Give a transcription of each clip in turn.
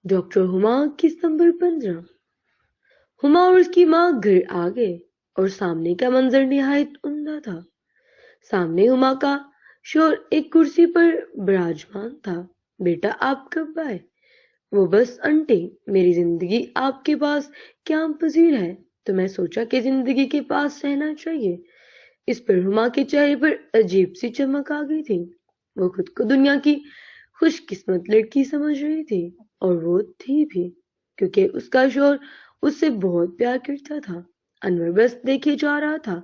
Doctor ہما کس number 15۔ ہما اور اس کی ماں گھر آ گئے اور سامنے کا منظر نہایت عمدہ تھا۔ سامنے ہما کا شوہر ایک کرسی پر براجمان تھا۔ بیٹا آپ کب آئے؟ وہ بس انٹی، میری زندگی آپ کے پاس قیام پذیر ہے تو میں سوچا کہ زندگی کے پاس رہنا چاہیے۔ اس پر ہما کے چہرے پر عجیب سی چمک آ گئی تھی۔ وہ خود کو دنیا کی خوش قسمت لڑکی سمجھ رہی تھی، اور وہ تھی بھی، کیونکہ اس کا شوہر اس سے بہت پیار کرتا تھا۔ انور بس دیکھے جا رہا تھا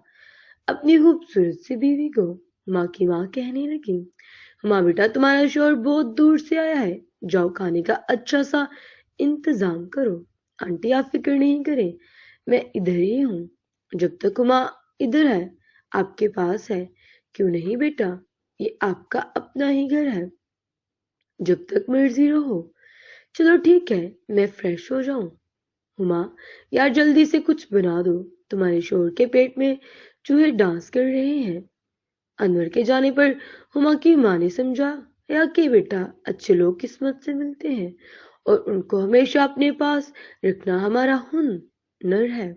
اپنی خوبصورت سی بیوی کو۔ ماں کی ماں کہنے لگی، ہما بیٹا تمہارا شوہر بہت دور سے آیا ہے، جاؤ کھانے کا اچھا سا انتظام کرو۔ آنٹی آپ فکر نہیں کریں، میں ادھر ہی ہوں جب تک ہما ادھر ہے، آپ کے پاس ہے۔ کیوں نہیں بیٹا، یہ آپ کا اپنا ہی گھر ہے، جب تک مرضی رہو۔ چلو ٹھیک ہے، میں فریش ہو جاؤں۔ ہما یار جلدی سے کچھ بنا دو، تمہارے شوہر کے پیٹ میں چوہے ڈانس کر رہے ہیں۔ انور کے جانے پر ہما کی ماں نے سمجھایا کہ بیٹا اچھے لوگ قسمت سے ملتے ہیں اور ان کو ہمیشہ اپنے پاس رکھنا ہمارا ہنر ہے۔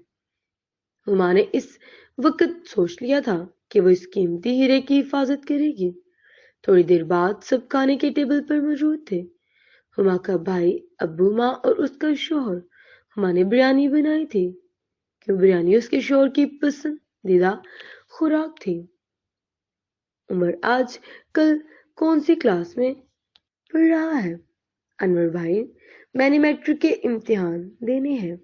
ہما نے اس وقت سوچ لیا تھا کہ وہ اس قیمتی ہیرے کی حفاظت کرے گی۔ تھوڑی دیر بعد سب کھانے کے ٹیبل پر موجود تھے۔ ہما کا بھائی، ابو، ماں اور اس کا شوہر۔ ہما نے بریانی بنائی تھی، کیوں بریانی اس کے شوہر کی پسندیدہ خوراک تھی۔ عمر آج کل کون سی کلاس میں پڑھ رہا ہے؟ انور بھائی، میں نے میٹرک کے امتحان دینے ہیں۔